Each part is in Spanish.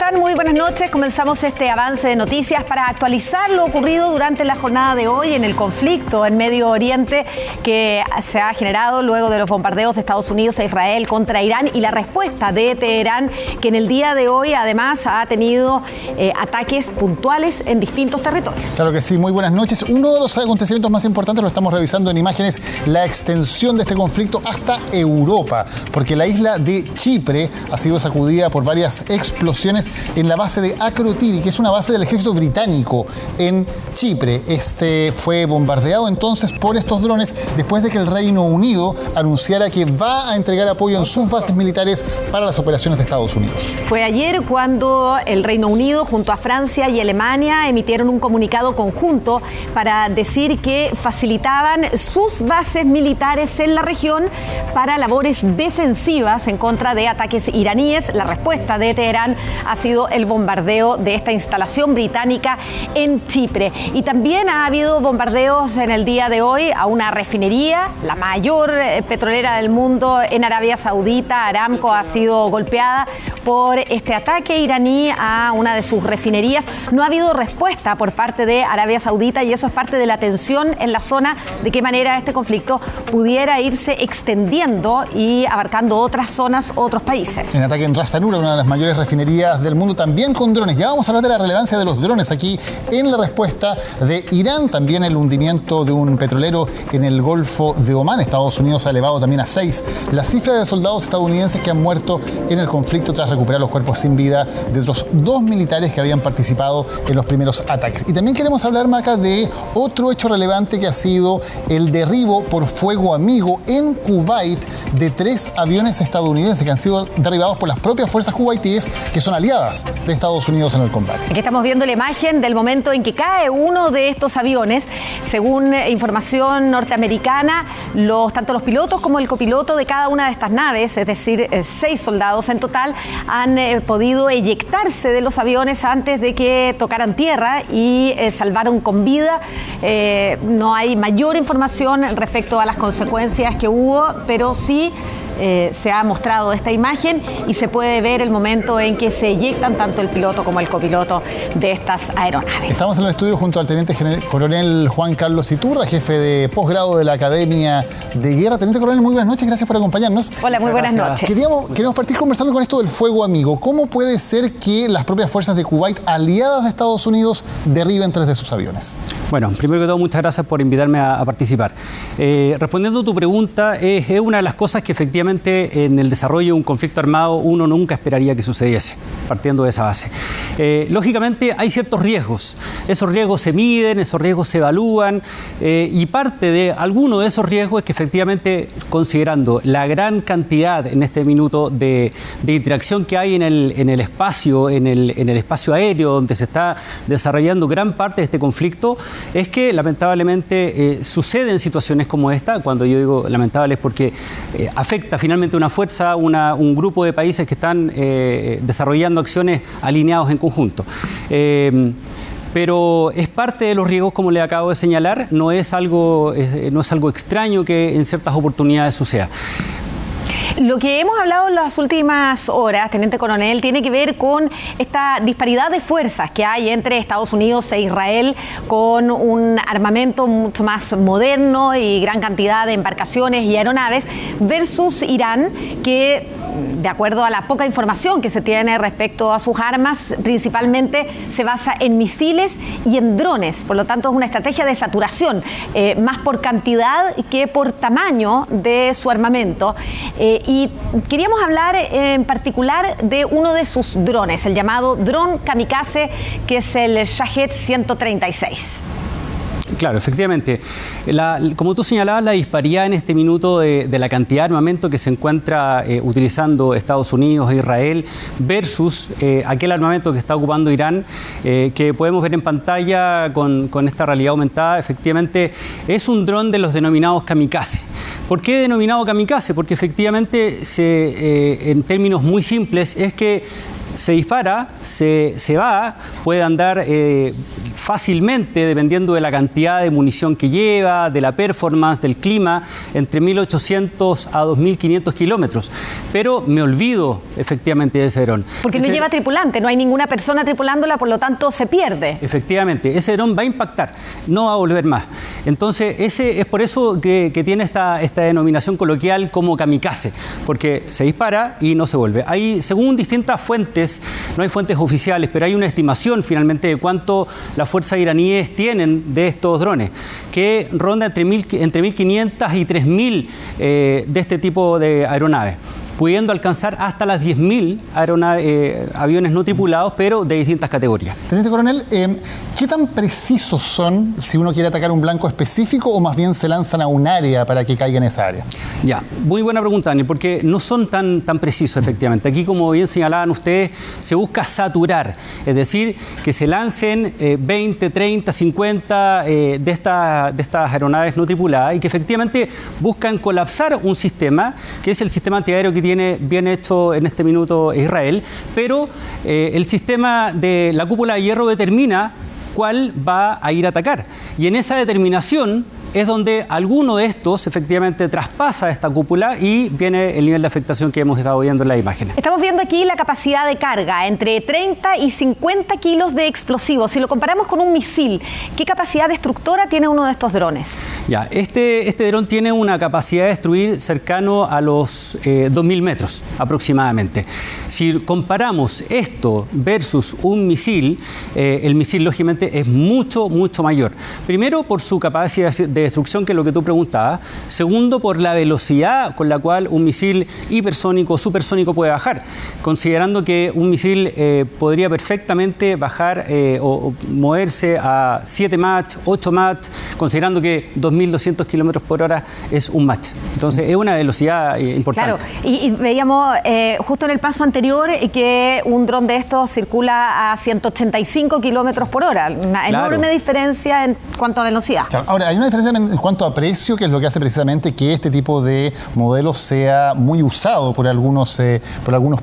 están? Muy buenas noches. Comenzamos este avance de noticias para actualizar lo ocurrido durante la jornada de hoy en el conflicto en Medio Oriente que se ha generado luego de los bombardeos de Estados Unidos e Israel contra Irán y la respuesta de Teherán, que en el día de hoy además ha tenido ataques puntuales en distintos territorios. Claro que sí, muy buenas noches. Uno de los acontecimientos más importantes lo estamos revisando en imágenes, la extensión de este conflicto hasta Europa, porque la isla de Chipre ha sido sacudida por varias explosiones en la base de Akrotiri, que es una base del ejército británico en Chipre. Este fue bombardeado entonces por estos drones después de que el Reino Unido anunciara que va a entregar apoyo en sus bases militares para las operaciones de Estados Unidos. Fue ayer cuando el Reino Unido junto a Francia y Alemania emitieron un comunicado conjunto para decir que facilitaban sus bases militares en la región para labores defensivas en contra de ataques iraníes. La respuesta de Teherán ha sido el bombardeo de esta instalación británica en Chipre. Y también ha habido bombardeos en el día de hoy a una refinería, la mayor petrolera del mundo en Arabia Saudita. Aramco ha sido golpeada por este ataque iraní a una de sus refinerías. No ha habido respuesta por parte de Arabia Saudita y eso es parte de la tensión en la zona, de qué manera este conflicto pudiera irse extendiendo y abarcando otras zonas, otros países. En ataque en Ras Tanura, una de las mayores refinerías del mundo, también con drones. Ya vamos a hablar de la relevancia de los drones aquí en la respuesta de Irán. También el hundimiento de un petrolero en el Golfo de Omán. Estados Unidos ha elevado también a 6 la cifra de soldados estadounidenses que han muerto en el conflicto tras recuperar los cuerpos sin vida de otros 2 militares que habían participado en los primeros ataques. Y también queremos hablar, Maca, de otro hecho relevante que ha sido el derribo por fuego amigo en Kuwait de 3 aviones estadounidenses que han sido derribados por las propias fuerzas kuwaitíes, que son aliadas de Estados Unidos en el combate. Aquí estamos viendo la imagen del momento en que cae uno de estos aviones. Según información norteamericana, tanto los pilotos como el copiloto de cada una de estas naves, es decir, 6 soldados en total, han podido eyectarse de los aviones antes de que tocaran tierra y salvaron con vida. No hay mayor información respecto a las consecuencias que hubo, pero sí se ha mostrado esta imagen y se puede ver el momento en que se eyectan tanto el piloto como el copiloto de estas aeronaves. Estamos en el estudio junto al teniente coronel Juan Carlos Iturra, jefe de posgrado de la Academia de Guerra. Teniente coronel, muy buenas noches, gracias por acompañarnos. Hola, muy buenas noches. Queremos partir conversando con esto del fuego amigo. ¿Cómo puede ser que las propias fuerzas de Kuwait, aliadas de Estados Unidos, derriben 3 de sus aviones? Bueno, primero que todo, muchas gracias por invitarme a participar. Respondiendo a tu pregunta, es una de las cosas que efectivamente en el desarrollo de un conflicto armado uno nunca esperaría que sucediese, partiendo de esa base. Lógicamente hay ciertos riesgos. Esos riesgos se miden, esos riesgos se evalúan y parte de alguno de esos riesgos es que efectivamente, considerando la gran cantidad en este minuto de interacción que hay en el espacio, en el espacio aéreo donde se está desarrollando gran parte de este conflicto, es que lamentablemente suceden situaciones como esta. Cuando yo digo lamentable es porque afecta finalmente una fuerza, un grupo de países que están desarrollando acciones alineados en conjunto. Pero es parte de los riesgos, como le acabo de señalar, no es algo extraño que en ciertas oportunidades suceda. Lo que hemos hablado en las últimas horas, teniente coronel, tiene que ver con esta disparidad de fuerzas que hay entre Estados Unidos e Israel, con un armamento mucho más moderno y gran cantidad de embarcaciones y aeronaves, versus Irán, que, de acuerdo a la poca información que se tiene respecto a sus armas, principalmente se basa en misiles y en drones. Por lo tanto, es una estrategia de saturación, más por cantidad que por tamaño de su armamento. Y queríamos hablar en particular de uno de sus drones, el llamado dron kamikaze, que es el Shahed 136. Claro, efectivamente. Como tú señalabas, la disparidad en este minuto de la cantidad de armamento que se encuentra utilizando Estados Unidos e Israel versus aquel armamento que está ocupando Irán, que podemos ver en pantalla con esta realidad aumentada, efectivamente es un dron de los denominados kamikaze. ¿Por qué denominado kamikaze? Porque efectivamente, en términos muy simples, es que se dispara, se va, puede andar fácilmente, dependiendo de la cantidad de munición que lleva, de la performance, del clima, entre 1.800 a 2.500 kilómetros. Pero me olvido efectivamente de ese dron. Porque no lleva tripulante, no hay ninguna persona tripulándola, por lo tanto se pierde. Efectivamente, ese dron va a impactar, no va a volver más. Entonces, ese es por eso que tiene esta denominación coloquial como kamikaze, porque se dispara y no se vuelve. Hay, según distintas fuentes, no hay fuentes oficiales, pero hay una estimación finalmente de cuánto las fuerzas iraníes tienen de estos drones, que ronda entre 1.500 y 3.000 de este tipo de aeronaves, pudiendo alcanzar hasta las 10.000 aviones no tripulados, pero de distintas categorías. Teniente Coronel, ¿qué tan precisos son si uno quiere atacar un blanco específico o más bien se lanzan a un área para que caiga en esa área? Ya, muy buena pregunta, Daniel, porque no son tan precisos efectivamente. Aquí, como bien señalaban ustedes, se busca saturar, es decir, que se lancen 20, 30, 50 de estas aeronaves no tripuladas y que efectivamente buscan colapsar un sistema, que es el sistema antiaéreo que tiene bien hecho en este minuto Israel, pero el sistema de la cúpula de hierro determina cuál va a ir a atacar. Y en esa determinación es donde alguno de estos efectivamente traspasa esta cúpula y viene el nivel de afectación que hemos estado viendo en las imágenes. Estamos viendo aquí la capacidad de carga, entre 30 y 50 kilos de explosivos. Si lo comparamos con un misil, ¿qué capacidad destructora tiene uno de estos drones? Ya, este dron tiene una capacidad de destruir cercano a los 2.000 metros aproximadamente. Si comparamos esto versus un misil, el misil lógicamente es mucho mayor. Primero, por su capacidad de destrucción, que es lo que tú preguntabas. Segundo, por la velocidad con la cual un misil hipersónico o supersónico puede bajar, considerando que un misil podría perfectamente bajar o moverse a 7 Mach, 8 Mach, considerando que 2.200 kilómetros por hora es un Mach. Entonces, es una velocidad importante. Claro, y veíamos justo en el paso anterior que un dron de estos circula a 185 kilómetros por hora. Una enorme diferencia en cuanto a velocidad. Claro. Ahora, hay una diferencia en cuanto a precio, que es lo que hace precisamente que este tipo de modelos sea muy usado por algunos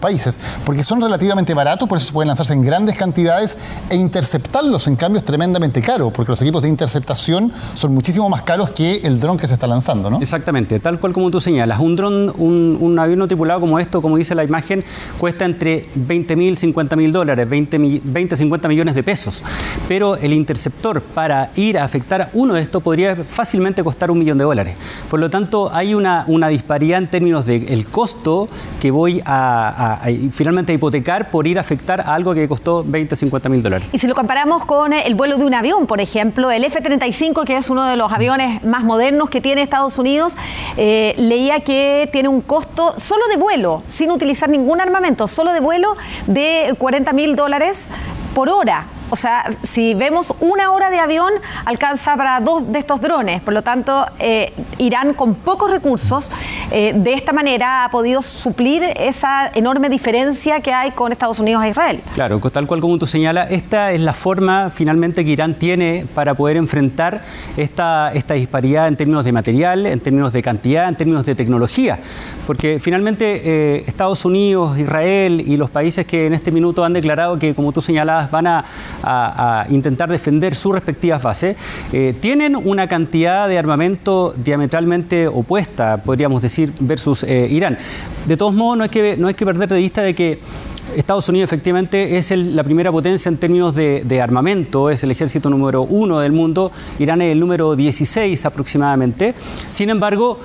países, porque son relativamente baratos, por eso pueden lanzarse en grandes cantidades, e interceptarlos, en cambio, es tremendamente caro, porque los equipos de interceptación son muchísimo más caros que el dron que se está lanzando, ¿no? Exactamente, tal cual como tú señalas. Un dron, un avión no tripulado como esto, como dice la imagen, cuesta entre 20.000, 50.000 dólares, 20, 50 millones de pesos. Pero el interceptor, para ir a afectar uno de estos, podría fácilmente costar $1 millón. Por lo tanto, hay una disparidad en términos del costo que voy a finalmente a hipotecar por ir a afectar a algo que costó 20, 50 mil dólares. Y si lo comparamos con el vuelo de un avión, por ejemplo, el F-35, que es uno de los aviones más modernos que tiene Estados Unidos, leía que tiene un costo solo de vuelo, sin utilizar ningún armamento, solo de vuelo de $40.000 por hora. O sea, si vemos una hora de avión, alcanza para 2 de estos drones. Por lo tanto, Irán, con pocos recursos, de esta manera ha podido suplir esa enorme diferencia que hay con Estados Unidos e Israel. Claro, tal cual como tú señalas, esta es la forma finalmente que Irán tiene para poder enfrentar esta disparidad en términos de material, en términos de cantidad, en términos de tecnología. Porque finalmente Estados Unidos, Israel y los países que en este minuto han declarado que, como tú señalabas, van a intentar defender sus respectivas bases, tienen una cantidad de armamento diametralmente opuesta, podríamos decir, versus Irán. De todos modos, no hay que perder de vista de que Estados Unidos efectivamente es la primera potencia en términos de armamento, es el ejército número 1 del mundo, Irán es el número 16 aproximadamente. Sin embargo,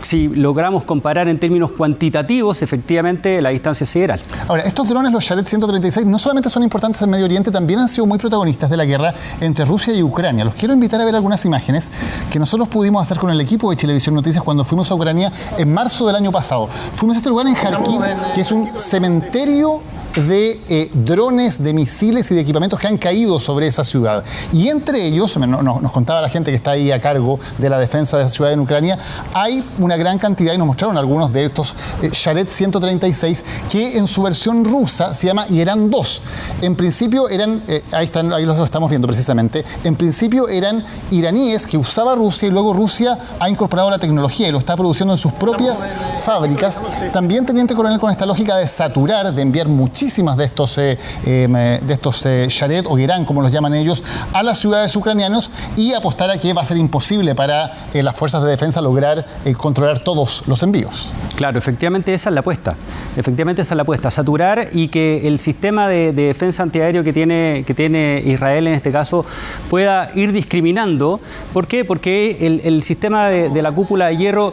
si logramos comparar en términos cuantitativos, efectivamente la distancia es sideral. Ahora, estos drones, los Shahed 136, no solamente son importantes en Medio Oriente, también han sido muy protagonistas de la guerra entre Rusia y Ucrania. Los quiero invitar a ver algunas imágenes que nosotros pudimos hacer con el equipo de Chilevisión Noticias cuando fuimos a Ucrania en marzo del año pasado. Fuimos a este lugar en Kharkiv, que es un cementerio de drones, de misiles y de equipamientos que han caído sobre esa ciudad. Y entre ellos, nos contaba la gente que está ahí a cargo de la defensa de esa ciudad en Ucrania, hay una gran cantidad, y nos mostraron algunos de estos Shahed 136, que en su versión rusa se llama Irán 2. En principio eran, ahí los estamos viendo precisamente, en principio eran iraníes que usaba Rusia, y luego Rusia ha incorporado la tecnología y lo está produciendo en sus propias fábricas. También, Teniente Coronel, con esta lógica de saturar, de enviar muchísimos muchísimas de estos Sharet o Gerán, como los llaman ellos, a las ciudades ucranianas y apostar a que va a ser imposible para las fuerzas de defensa lograr controlar todos los envíos. Claro, efectivamente esa es la apuesta. Saturar y que el sistema de defensa antiaéreo que tiene Israel en este caso pueda ir discriminando. ¿Por qué? Porque el sistema de la cúpula de hierro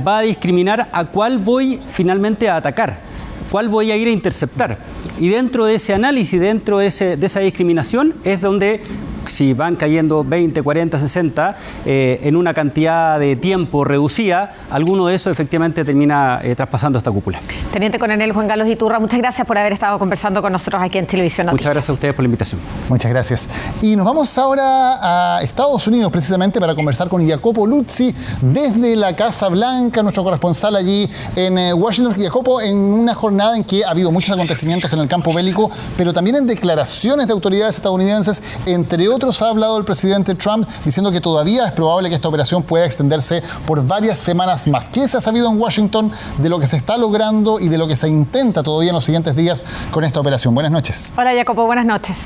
va a discriminar a cuál voy finalmente a atacar, cuál voy a ir a interceptar. Y dentro de ese análisis, dentro de esa discriminación, es donde, si van cayendo 20, 40, 60, en una cantidad de tiempo reducida, alguno de esos efectivamente termina traspasando esta cúpula. Teniente Coronel Juan Carlos Iturra, muchas gracias por haber estado conversando con nosotros aquí en Chilevisión Noticias. Muchas gracias a ustedes por la invitación. Muchas gracias. Y nos vamos ahora a Estados Unidos precisamente para conversar con Jacopo Luzzi desde la Casa Blanca, nuestro corresponsal allí en Washington. Jacopo, en una jornada en que ha habido muchos acontecimientos en el campo bélico, pero también en declaraciones de autoridades estadounidenses, entre otros ha hablado el presidente Trump diciendo que todavía es probable que esta operación pueda extenderse por varias semanas más. ¿Qué se ha sabido en Washington de lo que se está logrando y de lo que se intenta todavía en los siguientes días con esta operación? Buenas noches. Hola Jacopo, buenas noches.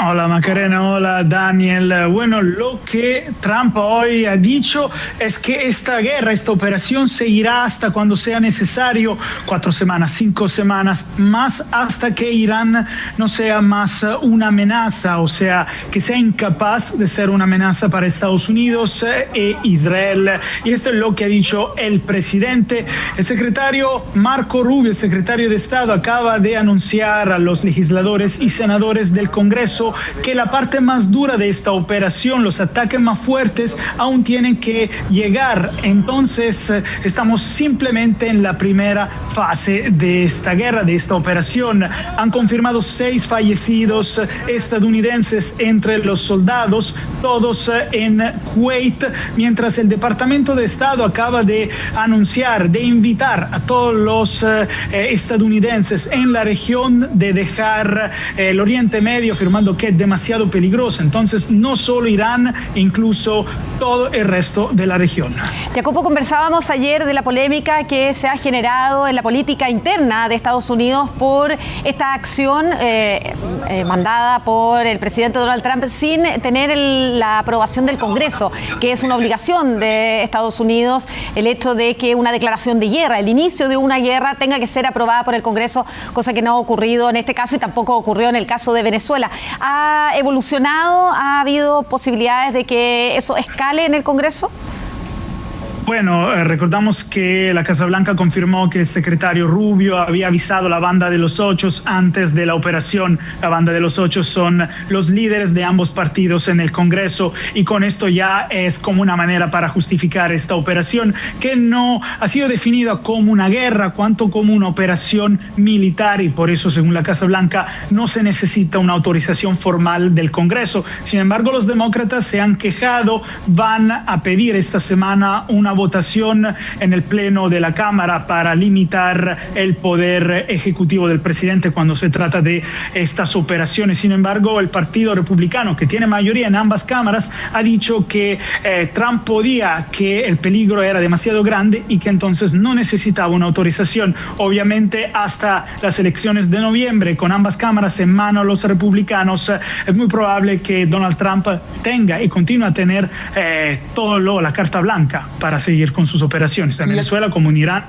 Hola Macarena, hola Daniel. Bueno, lo que Trump hoy ha dicho es que esta guerra, esta operación seguirá hasta cuando sea necesario, 4 semanas, 5 semanas más, hasta que Irán no sea más una amenaza, o sea, que sea incapaz de ser una amenaza para Estados Unidos e Israel. Y esto es lo que ha dicho el presidente. El secretario Marco Rubio, el secretario de Estado, acaba de anunciar a los legisladores y senadores del Congreso que la parte más dura de esta operación, los ataques más fuertes, aún tienen que llegar. Entonces, estamos simplemente en la primera fase de esta guerra, de esta operación. Han confirmado 6 fallecidos estadounidenses entre los soldados, todos en Kuwait, mientras el Departamento de Estado acaba de anunciar, de invitar a todos los estadounidenses en la región de dejar el Oriente Medio, afirmando que es demasiado peligroso. Entonces, no solo Irán, incluso todo el resto de la región. Jacopo, conversábamos ayer de la polémica que se ha generado en la política interna de Estados Unidos por esta acción mandada por el presidente Donald Trump sin tener la aprobación del Congreso, que es una obligación de Estados Unidos el hecho de que una declaración de guerra, el inicio de una guerra, tenga que ser aprobada por el Congreso, cosa que no ha ocurrido en este caso y tampoco ocurrió en el caso de Venezuela. ¿Ha evolucionado? ¿Ha habido posibilidades de que eso escale en el Congreso? Bueno, recordamos que la Casa Blanca confirmó que el secretario Rubio había avisado a la Banda de los Ocho antes de la operación. La Banda de los Ocho son los líderes de ambos partidos en el Congreso y con esto ya es como una manera para justificar esta operación que no ha sido definida como una guerra, cuanto como una operación militar y por eso, según la Casa Blanca, no se necesita una autorización formal del Congreso. Sin embargo, los demócratas se han quejado, van a pedir esta semana una votación en el Pleno de la Cámara para limitar el poder ejecutivo del presidente cuando se trata de estas operaciones. Sin embargo, el Partido Republicano, que tiene mayoría en ambas cámaras, ha dicho que Trump podía, que el peligro era demasiado grande y que entonces no necesitaba una autorización. Obviamente, hasta las elecciones de noviembre, con ambas cámaras en mano los republicanos, es muy probable que Donald Trump tenga y continúe a tener la carta blanca para seguir con sus operaciones en Venezuela como en Irán.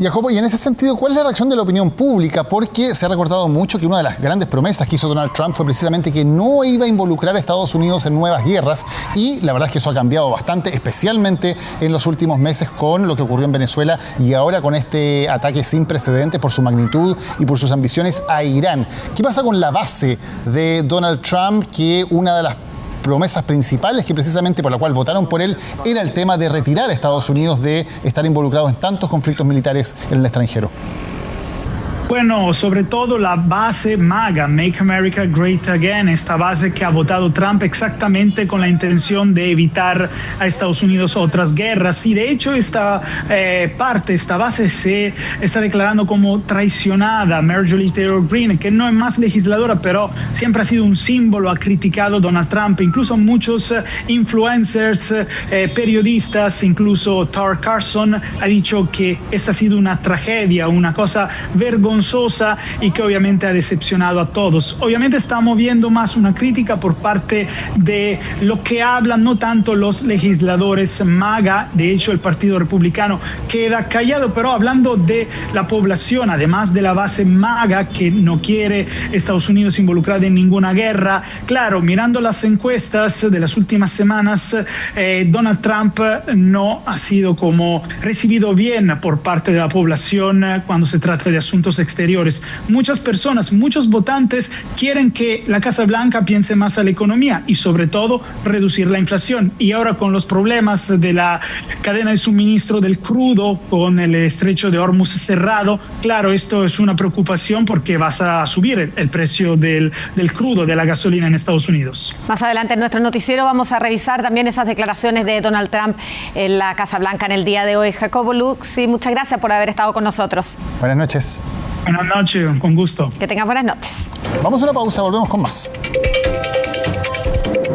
Jacopo, y en ese sentido, ¿cuál es la reacción de la opinión pública? Porque se ha recordado mucho que una de las grandes promesas que hizo Donald Trump fue precisamente que no iba a involucrar a Estados Unidos en nuevas guerras y la verdad es que eso ha cambiado bastante, especialmente en los últimos meses con lo que ocurrió en Venezuela y ahora con este ataque sin precedentes por su magnitud y por sus ambiciones a Irán. ¿Qué pasa con la base de Donald Trump, que una de las promesas principales que precisamente por la cual votaron por él era el tema de retirar a Estados Unidos de estar involucrados en tantos conflictos militares en el extranjero? Bueno, sobre todo la base MAGA, Make America Great Again, esta base que ha votado Trump exactamente con la intención de evitar a Estados Unidos otras guerras. Y de hecho esta base se está declarando como traicionada. Marjorie Taylor Greene, que no es más legisladora, pero siempre ha sido un símbolo, ha criticado a Donald Trump. Incluso muchos influencers, periodistas, incluso Tucker Carlson ha dicho que esta ha sido una tragedia, una cosa vergonzosa vergonzosa y que obviamente ha decepcionado a todos. Obviamente estamos viendo más una crítica por parte de lo que hablan no tanto los legisladores MAGA. De hecho, el Partido Republicano queda callado, pero hablando de la población, además de la base MAGA que no quiere Estados Unidos involucrado en ninguna guerra. Claro, mirando las encuestas de las últimas semanas, Donald Trump no ha sido como recibido bien por parte de la población cuando se trata de asuntos exteriores. Muchas personas, muchos votantes quieren que la Casa Blanca piense más a la economía y sobre todo reducir la inflación. Y ahora con los problemas de la cadena de suministro del crudo, con el estrecho de Hormuz cerrado, claro, esto es una preocupación porque vas a subir el precio del crudo, de la gasolina en Estados Unidos. Más adelante en nuestro noticiero vamos a revisar también esas declaraciones de Donald Trump en la Casa Blanca en el día de hoy. Jacobo Lux, y muchas gracias por haber estado con nosotros. Buenas noches. Buenas noches, con gusto. Que tengas buenas noches. Vamos a una pausa, volvemos con más.